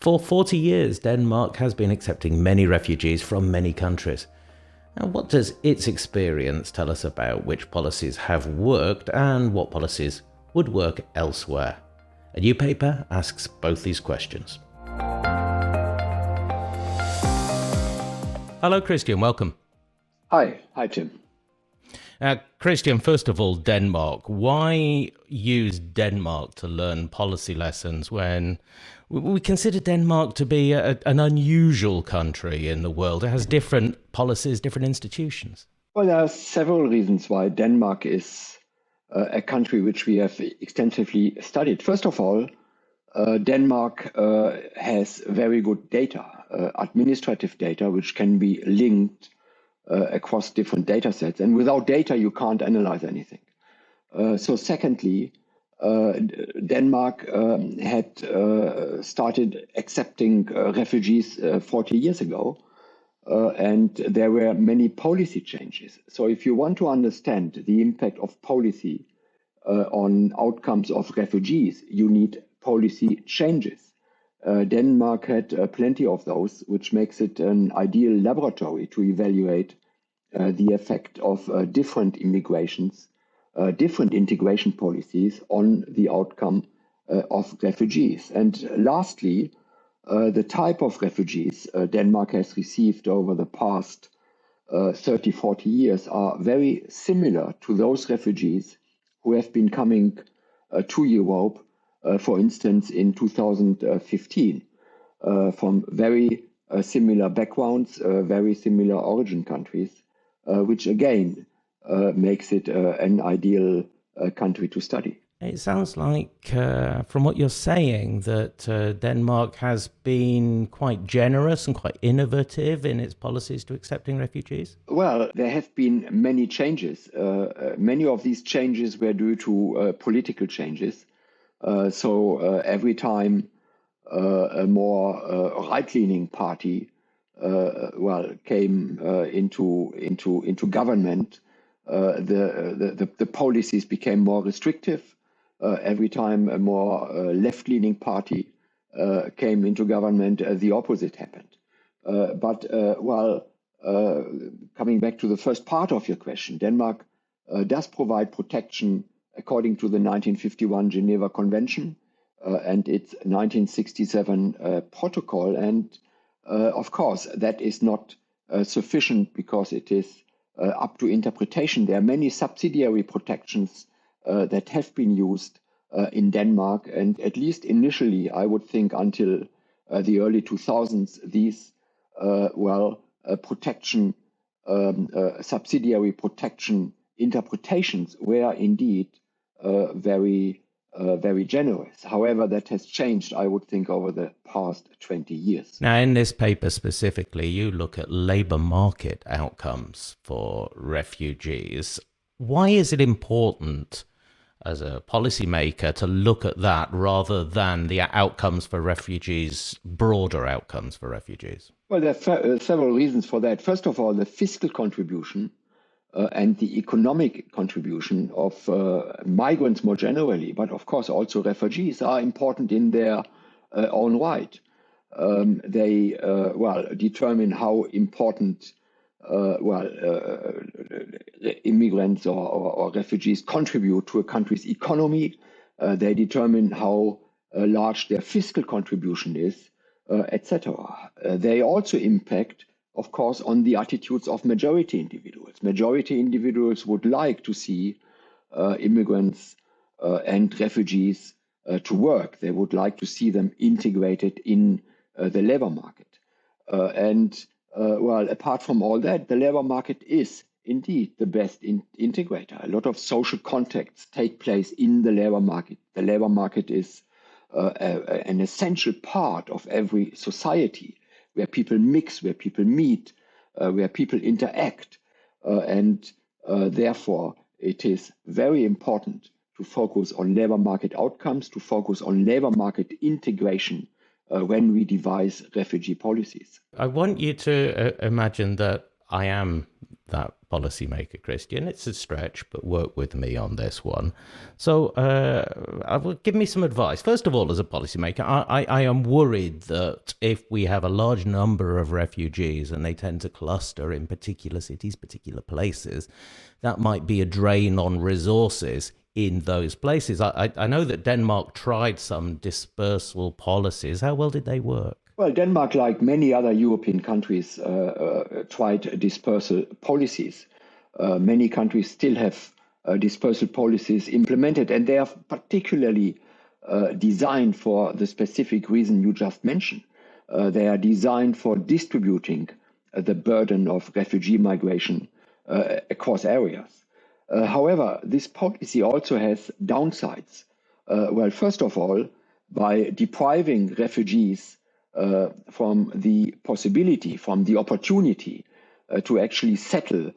For 40 years, Denmark has been accepting many refugees from many countries. Now, what does its experience tell us about which policies have worked and what policies would work elsewhere? A new paper asks both these questions. Hello, Christian. Welcome. Hi, Tim. Christian, first of all, Denmark. Why use Denmark to learn policy lessons when we consider Denmark to be an unusual country in the world? It has different policies, different institutions. Well, there are several reasons why Denmark is a country which we have extensively studied. First of all, Denmark has very good data, administrative data, which can be linked across different data sets. And without data, you can't analyze anything. So secondly, Denmark had started accepting refugees 40 years ago, and there were many policy changes. So if you want to understand the impact of policy on outcomes of refugees, you need policy changes. Denmark had plenty of those, which makes it an ideal laboratory to evaluate the effect of different different integration policies on the outcome of refugees. And lastly, the type of refugees Denmark has received over the past 30, 40 years are very similar to those refugees who have been coming to Europe, for instance, in 2015, from very similar backgrounds, very similar origin countries, which again makes it an ideal country to study. It sounds like, from what you're saying, that Denmark has been quite generous and quite innovative in its policies to accepting refugees. Well, there have been many changes. Many of these changes were due to political changes. So every time a more right-leaning party came into government, the policies became more restrictive. Every time a more left-leaning party came into government, the opposite happened. But coming back to the first part of your question, Denmark does provide protection according to the 1951 Geneva Convention and its 1967 protocol. And of course, that is not sufficient because it is up to interpretation. There are many subsidiary protections that have been used in Denmark. And at least initially, I would think until the early 2000s, these protection, subsidiary protection interpretations were indeed very generous. However, that has changed, I would think, over the past 20 years. Now, in this paper specifically, you look at labour market outcomes for refugees. Why is it important as a policymaker to look at that rather than the outcomes for refugees, broader outcomes for refugees? Well, there are several reasons for that. First of all, the fiscal contribution and the economic contribution of migrants more generally, but of course also refugees, are important in their own right. They determine how important immigrants or refugees contribute to a country's economy. They determine how large their fiscal contribution is, etc. They also impact, of course, on the attitudes of majority individuals. Majority individuals would like to see immigrants and refugees to work. They would like to see them integrated in the labor market. Apart from all that, the labor market is indeed the best integrator. A lot of social contacts take place in the labor market. The labor market is an essential part of every society, where people mix, where people meet, where people interact. Therefore, it is very important to focus on labor market outcomes, to focus on labor market integration when we devise refugee policies. I want you to imagine that I am that policymaker, Christian. It's a stretch, but work with me on this one. So, give me some advice. First of all, as a policymaker, I am worried that if we have a large number of refugees and they tend to cluster in particular cities, particular places, that might be a drain on resources in those places. I know that Denmark tried some dispersal policies. How well did they work? Well, Denmark, like many other European countries, tried dispersal policies. Many countries still have dispersal policies implemented, and they are particularly designed for the specific reason you just mentioned. They are designed for distributing the burden of refugee migration across areas. However, this policy also has downsides. Well, first of all, by depriving refugees from the possibility, from the opportunity to actually settle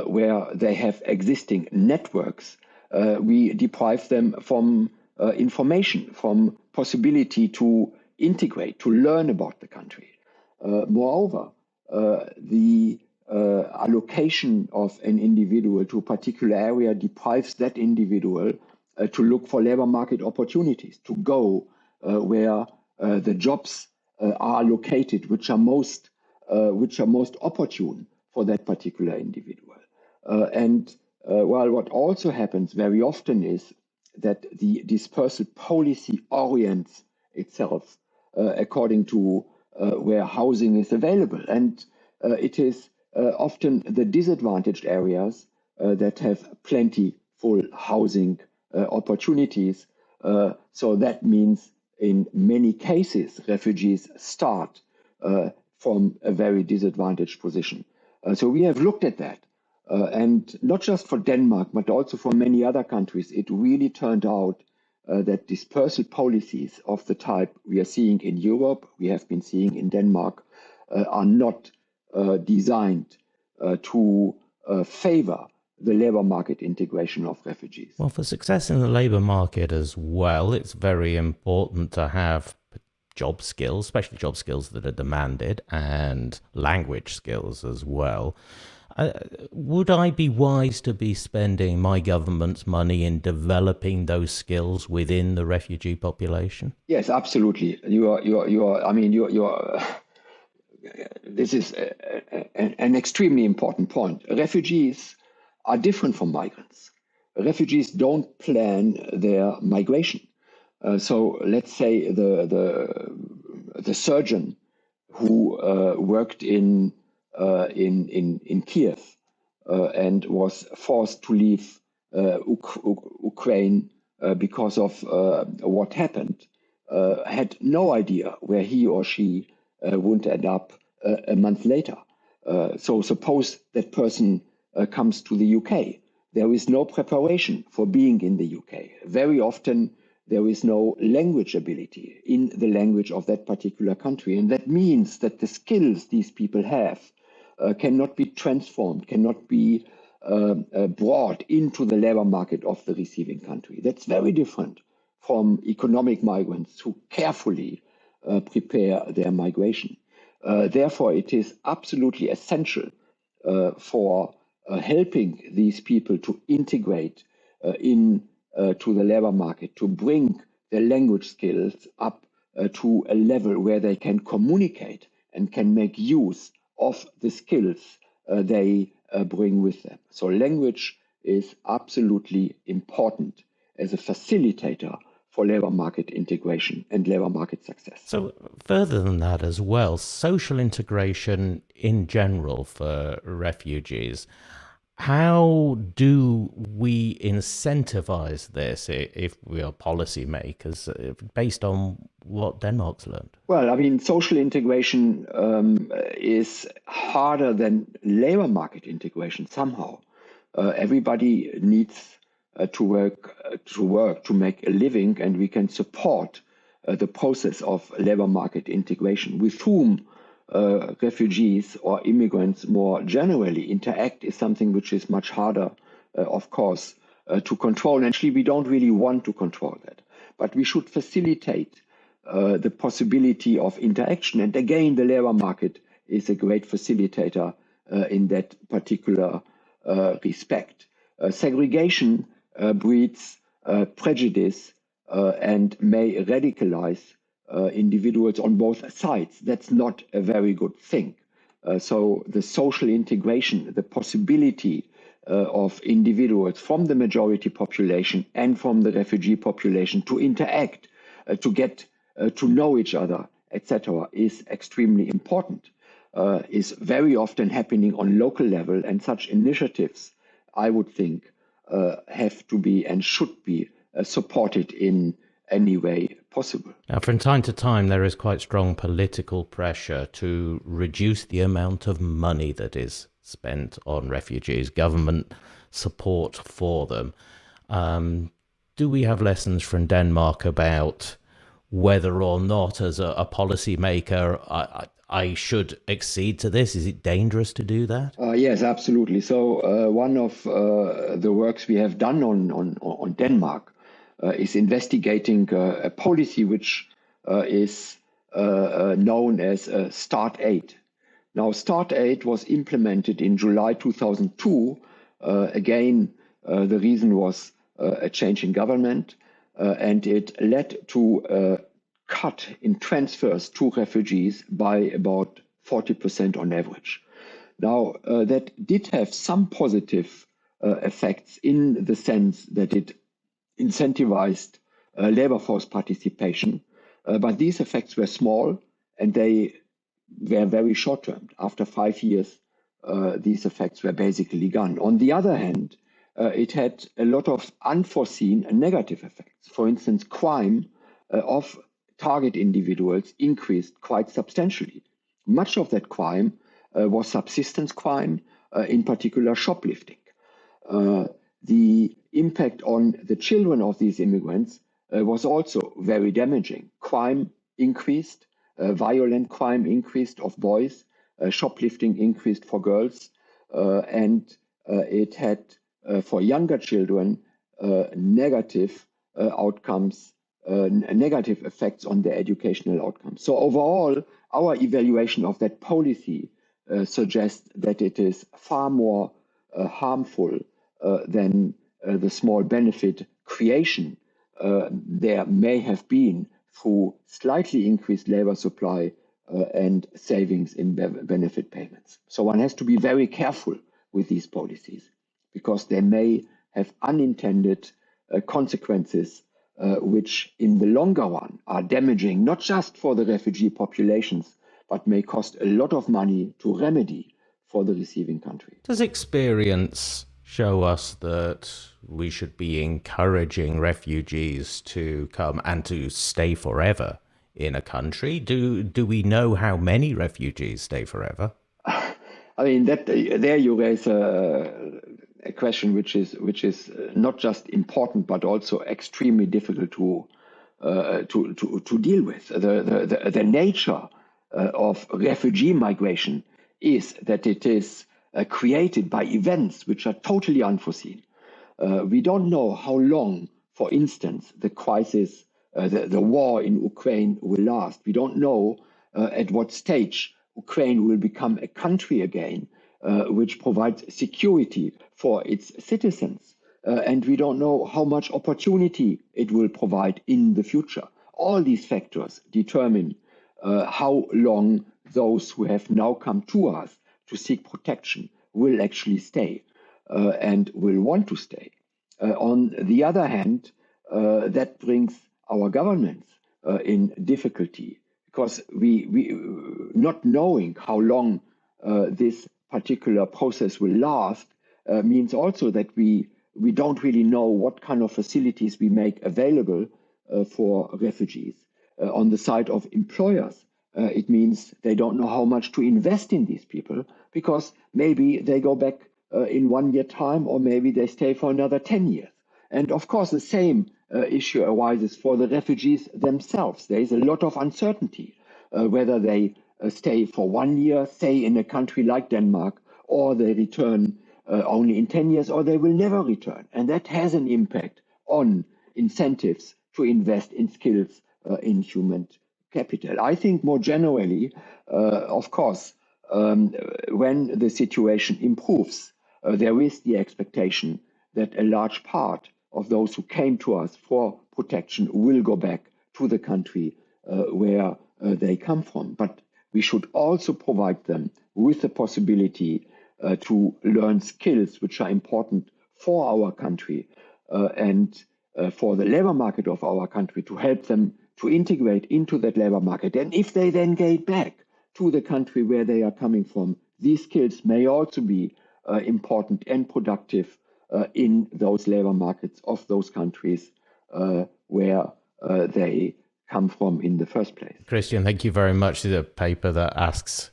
where they have existing networks, we deprive them from information, from possibility to integrate, to learn about the country. Moreover, the allocation of an individual to a particular area deprives that individual to look for labor market opportunities, to go where the jobs are located, which are most opportune for that particular individual. Well, what also happens very often is that the dispersal policy orients itself according to where housing is available, and it is often the disadvantaged areas that have plentiful housing opportunities. So that means in many cases, refugees start from a very disadvantaged position. So we have looked at that. And not just for Denmark, but also for many other countries, it really turned out that dispersal policies of the type we are seeing in Europe, we have been seeing in Denmark, are not designed to favor the labor market integration of refugees. Well, for success in the labor market as well, it's very important to have job skills, especially job skills that are demanded, and language skills as well. Would I be wise to be spending my government's money in developing those skills within the refugee population? Yes, absolutely. This is an extremely important point. Refugees are different from migrants. Refugees don't plan their migration. So let's say the surgeon who worked in Kiev and was forced to leave Ukraine because of what happened, had no idea where he or she would end up a month later. So suppose that person comes to the UK. There is no preparation for being in the UK. Very often, there is no language ability in the language of that particular country. And that means that the skills these people have cannot be transformed, cannot be brought into the labor market of the receiving country. That's very different from economic migrants who carefully prepare their migration. Therefore, it is absolutely essential for helping these people to integrate to the labor market, to bring their language skills up to a level where they can communicate and can make use of the skills they bring with them. So language is absolutely important as a facilitator for labor market integration and labor market success. So further than that as well, social integration in general for refugees, how do we incentivize this if we are policymakers based on what Denmark's learned? Well, I mean, social integration is harder than labor market integration somehow. Everybody needs to work to make a living, and we can support the process of labor market integration. With whom refugees or immigrants more generally interact is something which is much harder, of course, to control. And actually, we don't really want to control that, but we should facilitate the possibility of interaction. And again, the labor market is a great facilitator in that particular respect. Segregation breeds prejudice and may radicalize individuals on both sides. That's not a very good thing. So the social integration, the possibility of individuals from the majority population and from the refugee population to interact, to get to know each other, etc., is extremely important, is very often happening on local level, and such initiatives, I would think, have to be and should be supported in any way possible. Now, from time to time, there is quite strong political pressure to reduce the amount of money that is spent on refugees, government support for them. Do we have lessons from Denmark about whether or not, as a policymaker, I should accede to this? Is it dangerous to do that? Yes, absolutely. So one of the works we have done on Denmark is investigating a policy which is known as Start Aid. Now, Start Aid was implemented in July 2002. Again, the reason was a change in government, and it led to a cut in transfers to refugees by about 40% on average. Now, that did have some positive effects in the sense that it incentivized labor force participation, but these effects were small and they were very short-term. After 5 years, these effects were basically gone. On the other hand, it had a lot of unforeseen and negative effects. For instance, crime of target individuals increased quite substantially. Much of that crime was subsistence crime, in particular shoplifting. The impact on the children of these immigrants was also very damaging. Crime increased, violent crime increased of boys, shoplifting increased for girls, and it had for younger children negative outcomes, negative effects on their educational outcomes. So overall, our evaluation of that policy suggests that it is far more harmful than the small benefit creation there may have been through slightly increased labor supply and savings in benefit payments. So one has to be very careful with these policies because they may have unintended consequences which in the longer run are damaging, not just for the refugee populations, but may cost a lot of money to remedy for the receiving country. Does experience show us that we should be encouraging refugees to come and to stay forever in a country? Do we know how many refugees stay forever? I mean, that there you raise a question which is not just important but also extremely difficult to deal with. The nature of refugee migration is that it is created by events which are totally unforeseen. We don't know how long, for instance, the crisis, the war in Ukraine will last. We don't know at what stage Ukraine will become a country again, which provides security for its citizens. And we don't know how much opportunity it will provide in the future. All these factors determine how long those who have now come to us to seek protection will actually stay and will want to stay. On the other hand, that brings our governments in difficulty because we not knowing how long this particular process will last means also that we don't really know what kind of facilities we make available for refugees. On the side of employers, it means they don't know how much to invest in these people because maybe they go back in 1 year time or maybe they stay for another 10 years. And of course, the same issue arises for the refugees themselves. There is a lot of uncertainty whether they stay for 1 year, say in a country like Denmark, or they return only in 10 years, or they will never return. And that has an impact on incentives to invest in skills in human capital. I think more generally, of course, when the situation improves, there is the expectation that a large part of those who came to us for protection will go back to the country where they come from. But we should also provide them with the possibility to learn skills which are important for our country and for the labor market of our country, to help them to integrate into that labor market. And if they then get back to the country where they are coming from, these skills may also be important and productive in those labor markets of those countries where they come from in the first place. Christian, thank you very much. This is a paper that asks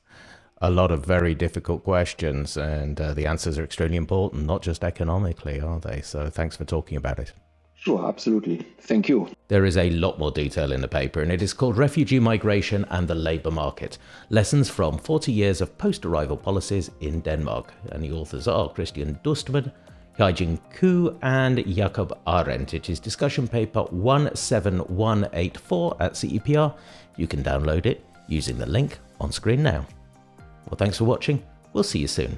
a lot of very difficult questions, and the answers are extremely important, not just economically, are they? So thanks for talking about it. Sure, absolutely. Thank you. There is a lot more detail in the paper, and it is called Refugee Migration and the Labour Market, Lessons from 40 Years of Post-Arrival Policies in Denmark. And the authors are Christian Dostman, Hyjin Koo, and Jakob Arendt. It is discussion paper 17184 at CEPR. You can download it using the link on screen now. Well, thanks for watching. We'll see you soon.